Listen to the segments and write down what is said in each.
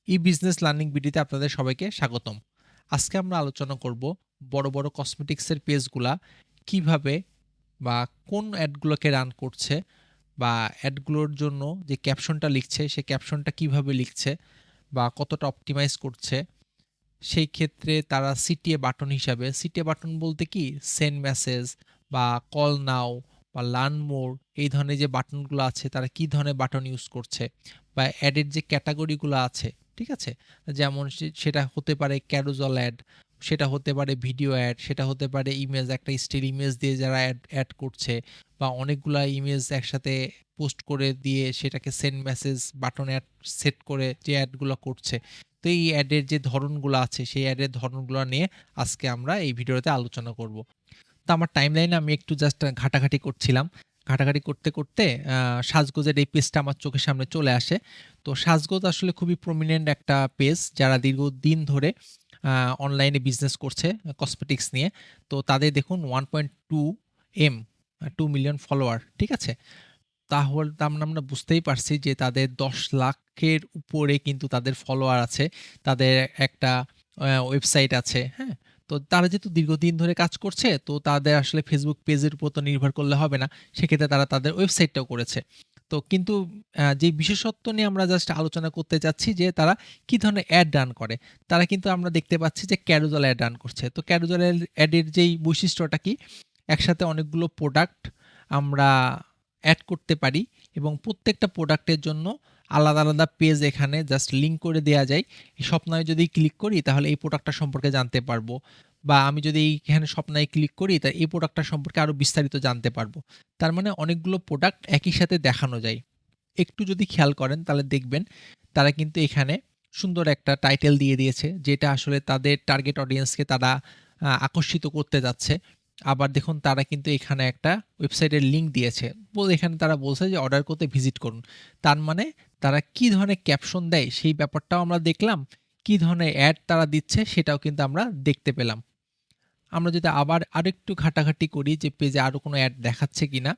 ই-বিজনেস learning ভিডিওতে আপনাদের সবাইকে স্বাগতম। আজকে আমরা আলোচনা করব বড়, বড় কসমেটিক্সের পেজগুলা কিভাবে বা কোন অ্যাডগুলোকে রান করছে বা অ্যাডগুলোর জন্য যে ক্যাপশনটা লিখছে, সেই ক্যাপশনটা কিভাবে লিখছে বা কতটা অপটিমাইজ করছে। সেই ক্ষেত্রে তারা সিটিএ বাটন হিসাবে, সিটিএ বাটন বলতে কি সেন্ড মেসেজ বা কল নাও বা লার্ন মোর এই ধরনের যে বাটনগুলো আছে তারা কি ধরনের বাটন ইউজ করছে বা অ্যাডের যে ক্যাটাগরিগুলো আছে, ঠিক আছে? যেমন সেটা হতে পারে ক্যারোজাল অ্যাড, সেটা হতে পারে ভিডিও অ্যাড, সেটা হতে পারে ইমেজ, একটা স্টিল ইমেজ দিয়ে যারা অ্যাড করছে বা অনেকগুলা ইমেজ একসাথে পোস্ট করে দিয়ে সেটাকে send message button ad set করে যে অ্যাডগুলো করছে। তো এই অ্যাডের যে ধরনগুলো আছে সেই অ্যাডের ধরনগুলো নিয়ে আজকে আমরা এই ভিডিওতে আলোচনা করব। তো আমার টাইমলাইনে আমি একটু জাস্ট ঘাটাঘাটি করছিলাম। ঘাটাঘাটি করতে, করতে সাজগোজের এই পেজটা আমার চোখের সামনে চলে আসে। তো সাজগোজ আসলে খুবই প্রমিনেন্ট একটা পেজ যারা দীর্ঘদিন ধরে আ অনলাইনে বিজনেস করছে কসমেটিক্স নিয়ে। তো তাদের দেখুন 1.2 এম 2 মিলিয়ন ফলোয়ার, ঠিক আছে? তাহলে তার মানে আমরা বুঝতেই পারছি যে তাদের ১০ লাখের উপরে কিন্তু তাদের ফলোয়ার আছে। তাদের একটা ওয়েবসাইট আছে, হ্যাঁ? তো তারা যেহেতু দীর্ঘদিন ধরে কাজ করছে, তো তাদের আসলে Facebook পেজের উপর তো নির্ভর করলে হবে না। সেক্ষেত্রে তারা তাদের ওয়েবসাইটটাও করেছে। তো কিন্তু যে বিশেষত্ব নিয়ে আমরা জাস্ট আলোচনা করতে চাচ্ছি যে তারা কি ধরনের অ্যাড রান করে। তারা কিন্তু আমরা দেখতে পাচ্ছি যে ক্যারোজাল অ্যাড রান করছে। তো ক্যারোজাল অ্যাডের যেই বৈশিষ্ট্যটা কি? একসাথে অনেকগুলো প্রোডাক্ট আমরা অ্যাড করতে পারি এবং প্রত্যেকটা প্রোডাক্টের জন্য আলাদা, আলাদা পেজ এখানে জাস্ট লিঙ্ক করে দেয়া যায়। এই স্বপ্নায় যদি ক্লিক করি তাহলে এই প্রোডাক্টটা সম্পর্কে জানতে পারবো। বা আমি যদি এইখানে স্বপ্নায় ক্লিক করি তা এই প্রোডাক্টটা সম্পর্কে আরো বিস্তারিত জানতে পারবো। তার মানে অনেকগুলো প্রোডাক্ট একই সাথে দেখানো যায়। একটু যদি খেয়াল করেন তাহলে দেখবেন তারা কিন্তু এখানে সুন্দর একটা টাইটেল দিয়ে দিয়েছে যেটা আসলে তাদের টার্গেট অডিয়েন্সকে তারা আকর্ষিত করতে যাচ্ছে। আবার দেখুন তারা কিন্তু এখানে একটা ওয়েবসাইটের লিঙ্ক দিয়েছে। এখানে তারা বলছে যে অর্ডার করতে ভিজিট করুন। তার মানে তারা কি ধরনের ক্যাপশন দেয় সেই ব্যাপারটাও আমরা দেখলাম। কি ধরনের অ্যাড তারা দিচ্ছে সেটাও কিন্তু আমরা দেখতে পেলাম। আমরা যদি আবার আরেকটু ঘাটাঘাটি করি যে পেজে আরো কোনো অ্যাড দেখাচ্ছে কিনা,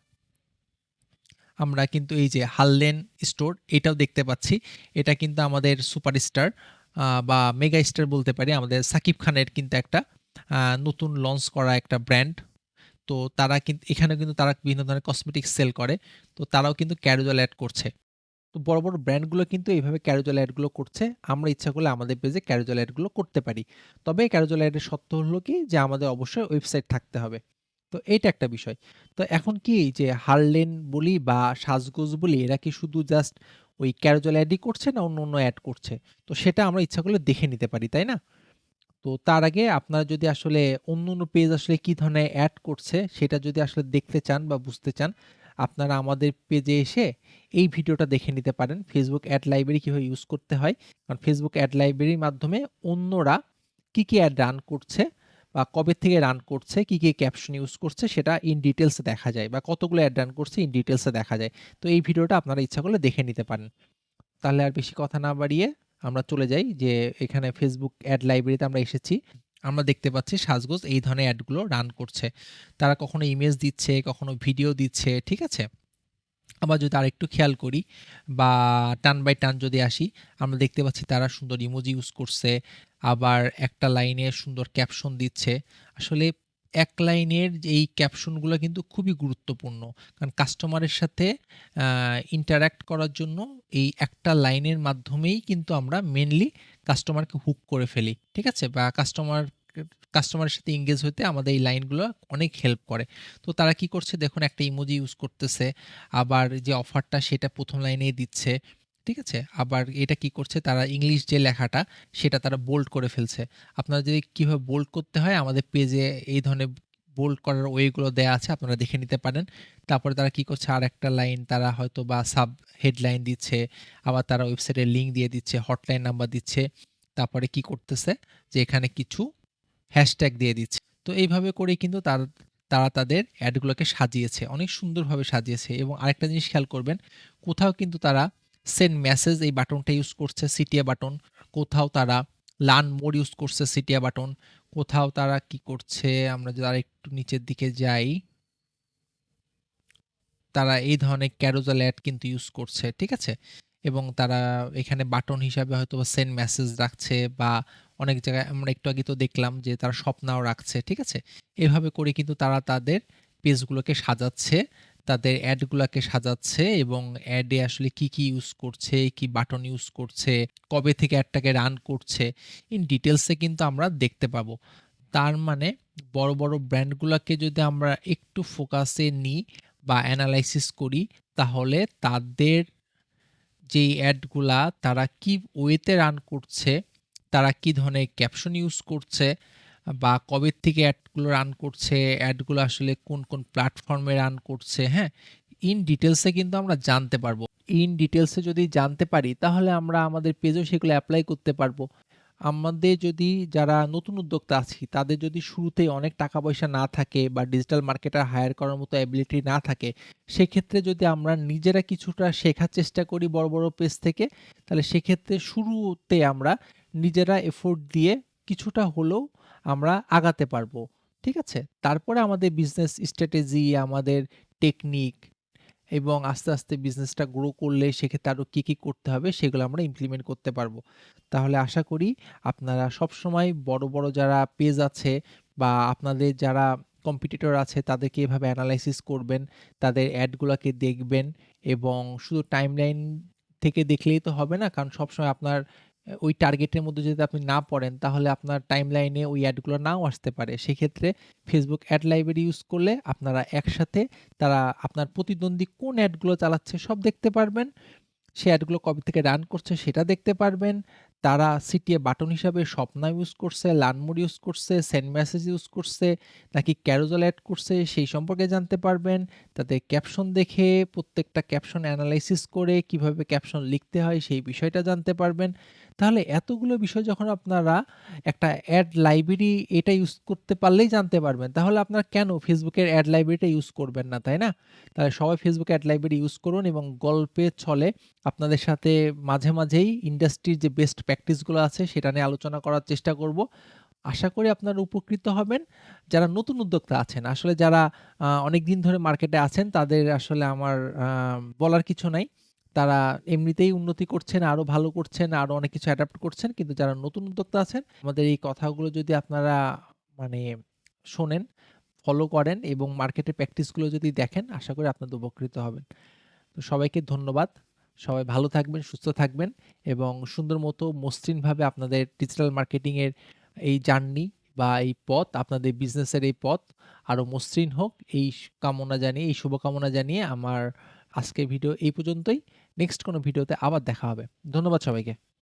আমরা কিন্তু এই যে হারলেন স্টোর এটাও দেখতে পাচ্ছি। এটা কিন্তু আমাদের সুপারস্টার বা মেগা স্টার বলতে পারি। আমাদের সাকিব খানের কিন্তু একটা নতুন লঞ্চ করা একটা ব্র্যান্ড। তো তারা কিন্তু এখানে কিন্তু তারা বিভিন্ন ধরনের কসমেটিক্স সেল করে। তো তারাও কিন্তু ক্যারোজাল এড করছে। তো বড়, বড় ব্র্যান্ডগুলো কিন্তু এইভাবে ক্যারোজাল এডগুলো করছে। আমরা ইচ্ছা করলে আমাদের পেজে ক্যারোজাল এডগুলো করতে পারি। তবে ক্যারোজাল এডের শর্ত হলো কি যে আমাদের অবশ্যই ওয়েবসাইট থাকতে হবে। তো এইটা একটা বিষয়। তো এখন কি যে হারলেন বলি বা সাজগোজ বলি এরা কি শুধু জাস্ট ওই ক্যারোজাল এডই করছে না অন্য, অন্য এড করছে? তো সেটা আমরা ইচ্ছা করলে দেখে নিতে পারি, তাই না? তো তার আগে আপনারা যদি আসলে অন্য পেজ আসলে কি ধরনের অ্যাড করছে সেটা যদি আসলে দেখতে চান বা বুঝতে চান, আপনারা আমাদের পেজে এসে এই ভিডিওটা দেখে নিতে পারেন। Facebook অ্যাড লাইব্রেরি কিভাবে ইউজ করতে হয়। কারণ Facebook অ্যাড লাইব্রেরির মাধ্যমে অন্যরা কি, কি অ্যাড রান করছে বা কবে থেকে রান করছে, কি, কি ক্যাপশন ইউজ করছে সেটা ইন ডিটেইলস এ দেখা যায় বা কতগুলো অ্যাড রান করছে ইন ডিটেইলস এ দেখা যায়। তো এই ভিডিওটা আপনারা ইচ্ছা করলে দেখে নিতে পারেন। তাহলে আর বেশি কথা না বাড়িয়ে আমরা চলে যাই যে এখানে Facebook অ্যাড লাইব্রেরিতে আমরা এসেছি। আমরা দেখতে পাচ্ছি সাজগোজ এই ধরনের অ্যাডগুলো রান করছে। তারা কখনো ইমেজ দিচ্ছে, কখনো ভিডিও দিচ্ছে, ঠিক আছে? আবার যদি আরেকটু খেয়াল করি বা টার্ন বাই টার্ন যদি আসি, আমরা দেখতে পাচ্ছি তারা সুন্দর ইমোজি ইউজ করছে। আবার একটা লাইনে সুন্দর ক্যাপশন দিচ্ছে। আসলে এক লাইনের যে এই ক্যাপশনগুলো কিন্তু খুবই গুরুত্বপূর্ণ। কারণ কাস্টমারের সাথে আ ইন্টারেক্ট করার জন্য এই একটা লাইনের মাধ্যমেই কিন্তু আমরা মেইনলি কাস্টমারকে হুক করে ফেলি। ঠিক আছে? বা কাস্টমারের সাথে এনগেজ হইতে আমাদের এই লাইনগুলো অনেক হেল্প করে। তো তারা কি করছে দেখুন একটা ইমোজি ইউজ করতেছে। আবার যে অফারটা সেটা ১ম লাইনেই দিচ্ছে। ঠিক আছে? আবার এটা কি করছে তারা ইংলিশ যে লেখাটা সেটা তারা বোল্ড করে ফেলছে। আপনারা যদি কিভাবে বোল্ড করতে হয় আমাদের পেজে এই ধরনের বোল্ড করার ওয়ে গুলো দেয়া আছে আপনারা দেখে নিতে পারেন। তারপরে তারা কি করছে আরেকটা লাইন তারা হয়তোবা সাব হেডলাইন দিচ্ছে। আবার তারা ওয়েবসাইটের লিঙ্ক দিয়ে দিচ্ছে, হটলাইন নাম্বার দিচ্ছে। তারপরে কি করতেছে যে এখানে কিছু হ্যাশট্যাগ দিয়ে দিচ্ছে। তো এইভাবে করেই কিন্তু তারা তাদের অ্যাডগুলোকে সাজিয়েছে। অনেক সুন্দরভাবে সাজিয়েছে এবং আরেকটা জিনিস খেয়াল করবেন, কোথাও কিন্তু তারা সেন্ড মেসেজ এই বাটনটা ইউজ করছে সিটিয়া বাটন, কোথাও তারা লার্ন মোর ইউজ করছে সিটিয়া বাটন, কোথাও তারা কি করছে আমরা যদি আরেকটু নিচের দিকে যাই, তারা এই ধরনের ক্যারোজাল অ্যাড কিন্তু ইউজ করছে। ঠিক আছে? এবং তারা এখানে বাটন হিসাবে হয়তোবা সেন্ড মেসেজ রাখছে বা অনেক জায়গায় আমরা একটু আগে তো দেখলাম যে তারা শপ নাও রাখছে, ঠিক আছে? এভাবে করে কিন্তু তারা তাদের পেজগুলোকে সাজাচ্ছে, তাদের অ্যাডগুলাকে সাজাচ্ছে এবং অ্যাডে আসলে কি ইউজ করছে, কি বাটন ইউজ করছে, কবে থেকে অ্যাডটাকে রান করছে, ইন ডিটেইলসে কিন্তু আমরা দেখতে পাবো। তার মানে বড় ব্র্যান্ডগুলাকে যদি আমরা একটু ফোকাসে নিই বা এনালাইসিস করি, তাহলে তাদের যেই অ্যাডগুলা তারা কি ওয়েতে রান করছে, তারা কি ধরনের ক্যাপশন ইউজ করছে বা কবে থেকে অ্যাডগুলো রান করছে, অ্যাডগুলো আসলে কোন প্ল্যাটফর্মে রান করছে, হ্যাঁ? ইন ডিটেইলসে কিন্তু আমরা জানতে পারবো। ইন ডিটেইলসে যদি জানতে পারি তাহলে আমরা আমাদের পেজেও সেগুলো এপ্লাই করতে পারবো। আমাদের যদি যারা নতুন উদ্যোক্তা আছি তাদের যদি শুরুতেই অনেক টাকা পয়সা না থাকে বা ডিজিটাল মার্কেটার হায়ার করার মতো অ্যাবিলিটি না থাকে, সেক্ষেত্রে যদি আমরা নিজেরা কিছুটা শেখার চেষ্টা করি বড় পেজ থেকে, তাহলে সেক্ষেত্রে শুরুতে আমরা নিজেরা এফোর্ট দিয়ে কিছুটা হলেও আমরা আগাতে পারবো। ঠিক আছে? তারপরে আমাদের বিজনেস স্ট্র্যাটেজি, আমাদের টেকনিক এবং আস্তে বিজনেসটা গ্রো করলে সেক্ষেত্রে আরো কি করতে হবে সেগুলো আমরা ইমপ্লিমেন্ট করতে পারবো। তাহলে আশা করি আপনারা সবসময় বড় যারা পেজ আছে বা আপনাদের যারা কম্পিটিটর আছে তাদেরকে এভাবে এনালাইসিস করবেন, তাদের অ্যাডগুলাকে দেখবেন এবং শুধু টাইমলাইন থেকে দেখলেই তো হবে না। কারণ সবসময় আপনার ওই টার্গেটের মধ্যে যদি আপনি না পড়েন তাহলে আপনার টাইমলাইনে ওই অ্যাডগুলো নাও আসতে পারে। সেক্ষেত্রে Facebook অ্যাড লাইব্রেরি ইউজ করলে আপনারা একসাথে তারা আপনার প্রতিদ্বন্দ্বী কোন অ্যাডগুলো চালাচ্ছে সব দেখতে পারবেন। সে অ্যাডগুলো কবে থেকে রান করছে সেটা দেখতে পারবেন। তারা সিটিএ বাটন হিসাবে স্বপ্না ইউজ করছে, লার্ন মোর ইউজ করছে, সেন্ড মেসেজ ইউজ করছে, নাকি ক্যারোজেল এড করছে সেই সম্পর্কে জানতে পারবেন। তাদের ক্যাপশন দেখে প্রত্যেকটা ক্যাপশন এনালাইসিস করে কিভাবে ক্যাপশন লিখতে হয় সেই বিষয়টা জানতে পারবেন। তাহলে এতগুলো বিষয় যখন আপনারা একটা অ্যাড লাইব্রেরি এটা ইউজ করতে পারলেই জানতে পারবেন, তাহলে আপনারা কেন ফেসবুকের অ্যাড লাইব্রেরিটা ইউজ করবেন না, তাই না? তাহলে সবাই ফেসবুক অ্যাড লাইব্রেরি ইউজ করুন এবং গল্পের ছলে আপনাদের সাথে মাঝেই ইন্ডাস্ট্রির যে বেস্ট প্র্যাকটিসগুলো আছে সেটা নিয়ে আলোচনা করার চেষ্টা করব। আশা করি আপনারা উপকৃত হবেন। যারা নতুন উদ্যোক্তা আছেন, আসলে যারা অনেকদিন ধরে মার্কেটে আছেন তাদের আসলে আমার বলার কিছু নাই। তারা এমনিতেই উন্নতি করছেন, আরো ভালো করছেন, আরো অনেক কিছু অ্যাডাপ্ট করছেন। কিন্তু যারা নতুন উদ্যোক্তা আছেন, আমাদের এই কথাগুলো যদি আপনারা মানে শোনেন, ফলো করেন এবং মার্কেটের প্র্যাকটিসগুলো যদি দেখেন, আশা করি আপনারা উপকৃত হবেন। তো সবাইকে ধন্যবাদ। সবাই ভালো থাকবেন, সুস্থ থাকবেন এবং সুন্দর মতো মসৃণভাবে আপনাদের ডিজিটাল মার্কেটিং এর এই জার্নি বা এই পথ, আপনাদের বিজনেসের এই পথ আরো মসৃণ হোক এই কামনা জানিয়ে, এই শুভকামনা জানিয়ে আমার আজকের ভিডিও এই পর্যন্তই। নেক্সট কোনো ভিডিওতে আবার দেখা হবে। ধন্যবাদ সবাইকে।